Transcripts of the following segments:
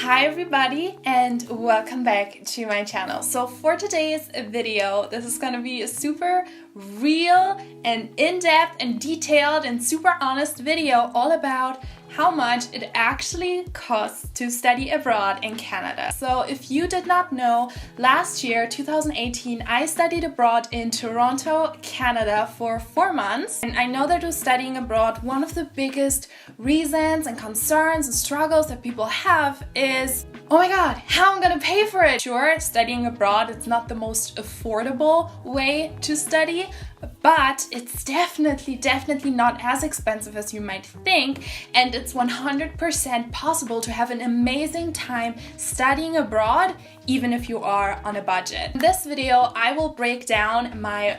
Hi everybody and welcome back to my channel. So for today's video, this is gonna be a super real and in-depth and detailed and super honest video all about how much it actually costs to study abroad in Canada. So if you did not know, last year, 2018, I studied abroad in Toronto, Canada for 4 months. And I know that with studying abroad, one of the biggest reasons and concerns and struggles that people have is, oh my god, how am I gonna pay for it? Sure, studying abroad, it's not the most affordable way to study, but it's definitely not as expensive as you might think, and it's 100% possible to have an amazing time studying abroad even if you are on a budget. In this video, I will break down my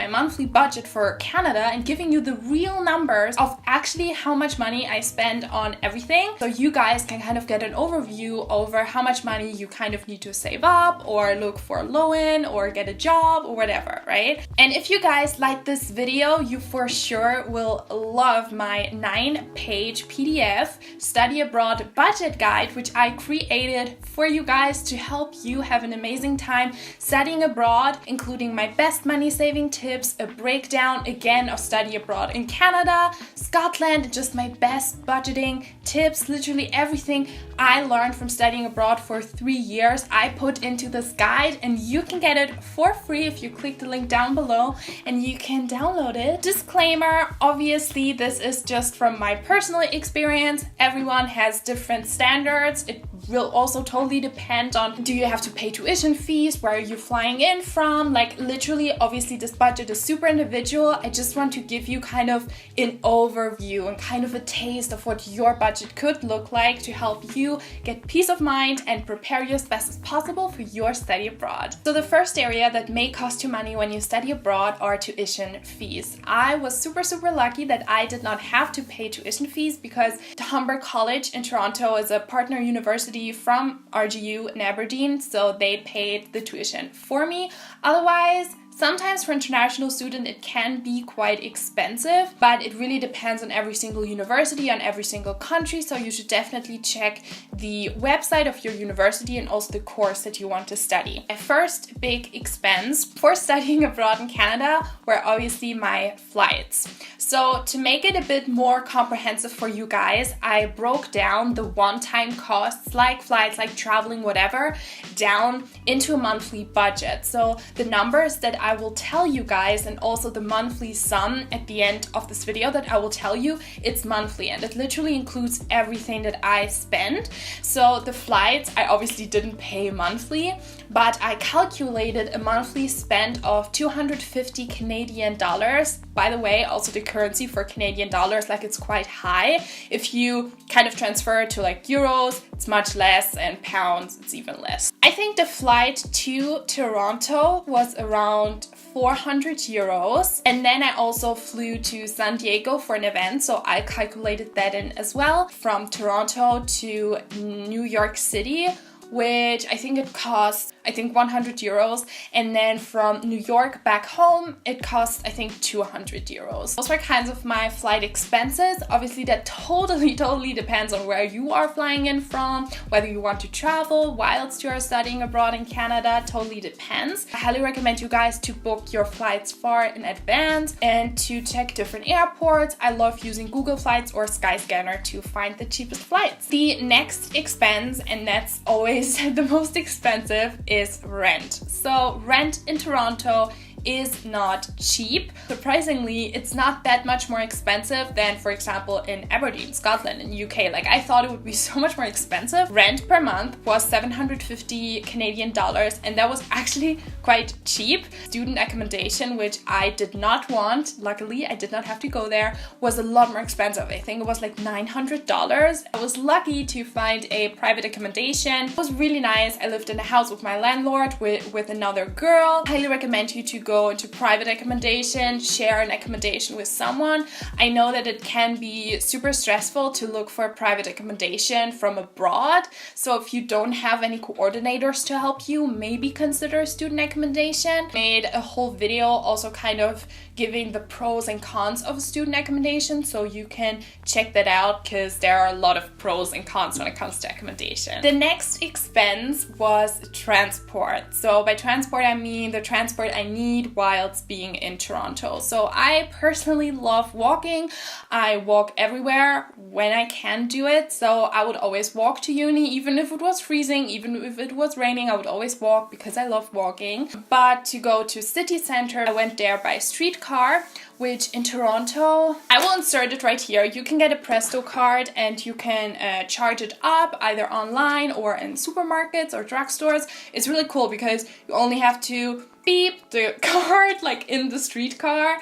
monthly budget for Canada and giving you the real numbers of actually how much money I spend on everything, so you guys can kind of get an overview over how much money you kind of need to save up or look for a loan or get a job or whatever, right? And if you guys like this video, you for sure will love my 9-page PDF study abroad budget guide, which I created for you guys to help you have an amazing time studying abroad, including my best money saving tips, a breakdown again of study abroad in Canada, Scotland, just my best budgeting tips, literally everything I learned from studying abroad for 3 years I put into this guide, and you can get it for free if you click the link down below and you can download it. Disclaimer, obviously this is just from my personal experience. Everyone has different standards. It will also totally depend on, do you have to pay tuition fees, where are you flying in from, like literally obviously this budget is super individual. I just want to give you kind of an overview and kind of a taste of what your budget could look like to help you get peace of mind and prepare you as best as possible for your study abroad. So the first area that may cost you money when you study abroad are tuition fees. I was super lucky that I did not have to pay tuition fees because the Humber College in Toronto is a partner university from RGU in Aberdeen, so they paid the tuition for me. Otherwise, sometimes for international student it can be quite expensive, but it really depends on every single university, on every single country, so you should definitely check the website of your university and also the course that you want to study. My first big expense for studying abroad in Canada were obviously my flights. So to make it a bit more comprehensive for you guys, I broke down the one-time costs like flights, like traveling, whatever, down into a monthly budget. So the numbers that I will tell you guys and also the monthly sum at the end of this video that I will tell you, it's monthly and it literally includes everything that I spend. So the flights, I obviously didn't pay monthly, but I calculated a monthly spend of 250 Canadian dollars. By the way, also the currency for Canadian dollars, like it's quite high. If you kind of transfer it to like euros, it's much less, and pounds, it's even less. I think the flight to Toronto was around 400 euros. And then I also flew to San Diego for an event, so I calculated that in as well. From Toronto to New York City, which I think it cost 100 euros, and then from New York back home it cost 200 euros. Those were kinds of my flight expenses. Obviously that totally depends on where you are flying in from, whether you want to travel whilst you are studying abroad in Canada, totally depends. I highly recommend you guys to book your flights far in advance and to check different airports. I love using Google Flights or Skyscanner to find the cheapest flights. The next expense, and that's always the most expensive, is rent. So rent in Toronto is not cheap. Surprisingly, it's not that much more expensive than, for example, in Aberdeen, Scotland, and UK. Like, I thought it would be so much more expensive. Rent per month was 750 Canadian dollars, and that was actually quite cheap. Student accommodation, which I did not want, luckily I did not have to go there, was a lot more expensive. I think it was like $900. I was lucky to find a private accommodation. It was really nice. I lived in a house with my landlord with another girl. I highly recommend you to go go into private accommodation, share an accommodation with someone. I know that it can be super stressful to look for a private accommodation from abroad. So if you don't have any coordinators to help you, maybe consider student accommodation. Made a whole video also kind of giving the pros and cons of student accommodation, so you can check that out because there are a lot of pros and cons when it comes to accommodation. The next expense was transport. So by transport I mean the transport I need whilst being in Toronto. So I personally love walking. I walk everywhere when I can do it. So I would always walk to uni, even if it was freezing, even if it was raining, I would always walk because I love walking. But to go to city center, I went there by streetcar, which in Toronto, I will insert it right here. You can get a Presto card and you can charge it up either online or in supermarkets or drugstores. It's really cool because you only have to beep the card like in the streetcar.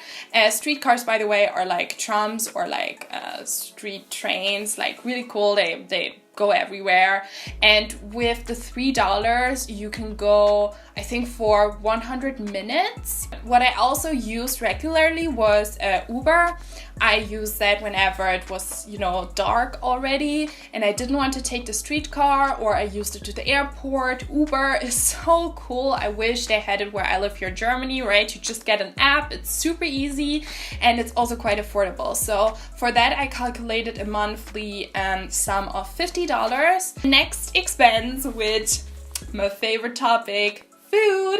Streetcars, by the way, are like trams or like street trains, like really cool. They go everywhere, and with the $3 you can go, I think, for 100 minutes. What I also used regularly was Uber. I used that whenever it was, you know, dark already and I didn't want to take the streetcar, or I used it to the airport. Uber is so cool. I wish they had it where I live here in Germany, right? You just get an app, it's super easy, and it's also quite affordable. So for that I calculated a monthly sum of $50. Next expense, which my favorite topic, food.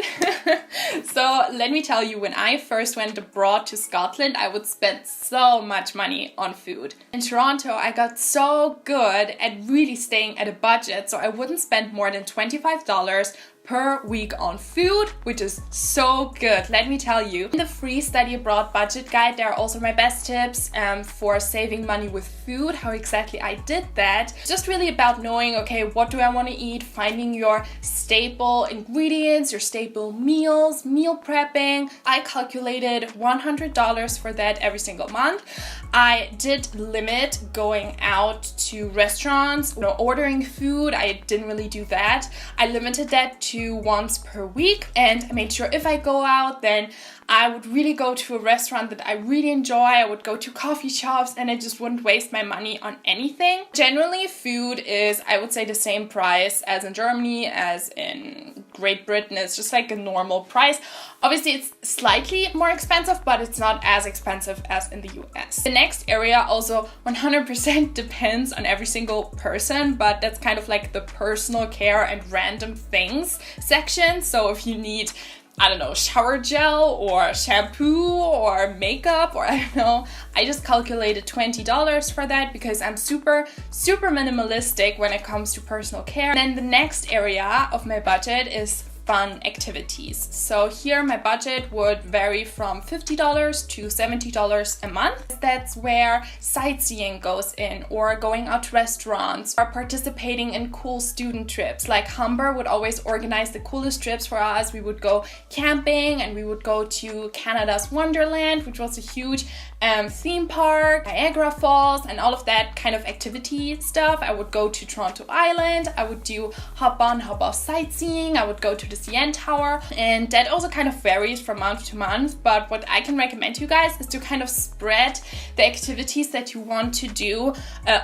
So let me tell you, when I first went abroad to Scotland, I would spend so much money on food. In Toronto, I got so good at really staying at a budget, so I wouldn't spend more than $25 per week on food, which is so good, let me tell you. In the free study abroad budget guide, there are also my best tips for saving money with food, how exactly I did that. Just really about knowing, okay, what do I want to eat, finding your staple ingredients, your staple meals, meal prepping. I calculated $100 for that every single month. I did limit going out to restaurants, you know, ordering food. I didn't really do that. I limited that to once per week, and I made sure if I go out, then I would really go to a restaurant that I really enjoy. I would go to coffee shops and I just wouldn't waste my money on anything. Generally, food is, I would say, the same price as in Germany, as in Great Britain. It's just like a normal price. Obviously, it's slightly more expensive, but it's not as expensive as in the US. The next area also 100% depends on every single person, but that's kind of like the personal care and random things section. So if you need, I don't know, shower gel or shampoo or makeup, or I don't know, I just calculated $20 for that because I'm super minimalistic when it comes to personal care. And then the next area of my budget is fun activities. So here my budget would vary from $50 to $70 a month. That's where sightseeing goes in, or going out to restaurants, or participating in cool student trips. Like Humber would always organize the coolest trips for us. We would go camping and we would go to Canada's Wonderland, which was a huge theme park, Niagara Falls, and all of that kind of activity stuff. I would go to Toronto Island. I would do hop on, hop off sightseeing. I would go to the CN Tower, and that also kind of varies from month to month. But what I can recommend to you guys is to kind of spread the activities that you want to do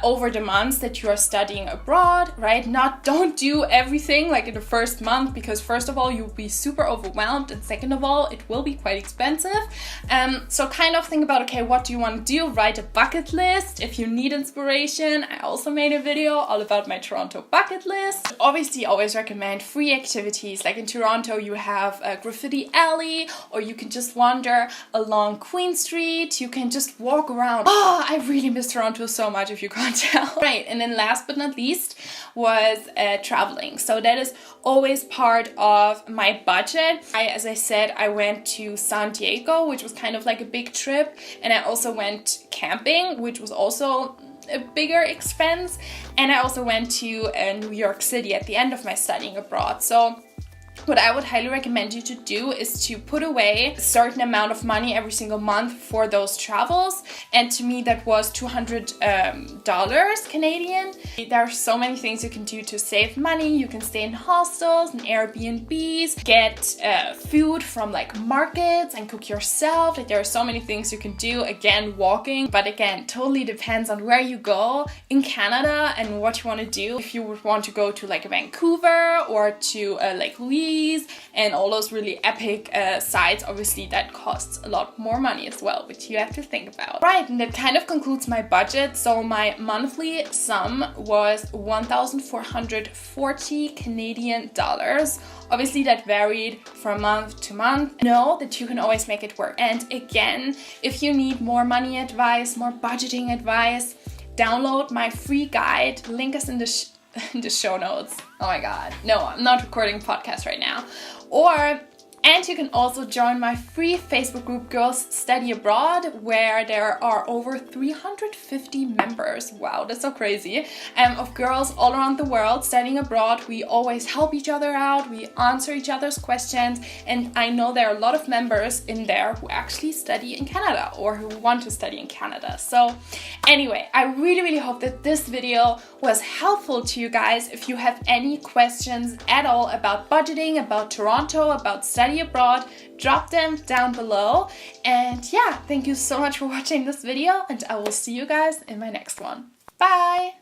over the months that you are studying abroad, right? Don't do everything like in the first month, because first of all, you'll be super overwhelmed, and second of all, it will be quite expensive. So kind of think about, okay, what do you want to do? Write a bucket list. If you need inspiration, I also made a video all about my Toronto bucket list. Obviously, always recommend free activities. Like in Toronto, you have a graffiti alley, or you can just wander along Queen Street. You can just walk around. Oh, I really miss Toronto so much, if you can't tell. Right, and then last but not least was traveling. So that is always part of my budget. As I said, I went to San Diego, which was kind of like a big trip, and I also went camping, which was also a bigger expense, and I also went to New York City at the end of my studying abroad. So what I would highly recommend you to do is to put away a certain amount of money every single month for those travels. And to me, that was $200 Canadian. There are so many things you can do to save money. You can stay in hostels and Airbnbs, get food from like markets and cook yourself. Like, there are so many things you can do. Again, walking, but again, totally depends on where you go in Canada and what you want to do. If you would want to go to like Vancouver or to Lake Louise and all those really epic sites, obviously that costs a lot more money as well, which you have to think about. Right, and that kind of concludes my budget. So my monthly sum was 1,440 Canadian dollars. Obviously that varied from month to month. Know that you can always make it work. And again, if you need more money advice, more budgeting advice, download my free guide. Link is in the show notes. Oh my god. No, I'm not recording a podcast right now. And you can also join my free Facebook group, Girls Study Abroad, where there are over 350 members. Wow, that's so crazy. Of girls all around the world studying abroad. We always help each other out. We answer each other's questions. And I know there are a lot of members in there who actually study in Canada or who want to study in Canada. So anyway, I really, really hope that this video was helpful to you guys. If you have any questions at all about budgeting, about Toronto, about study abroad, drop them down below. And yeah, thank you so much for watching this video, and I will see you guys in my next one. Bye!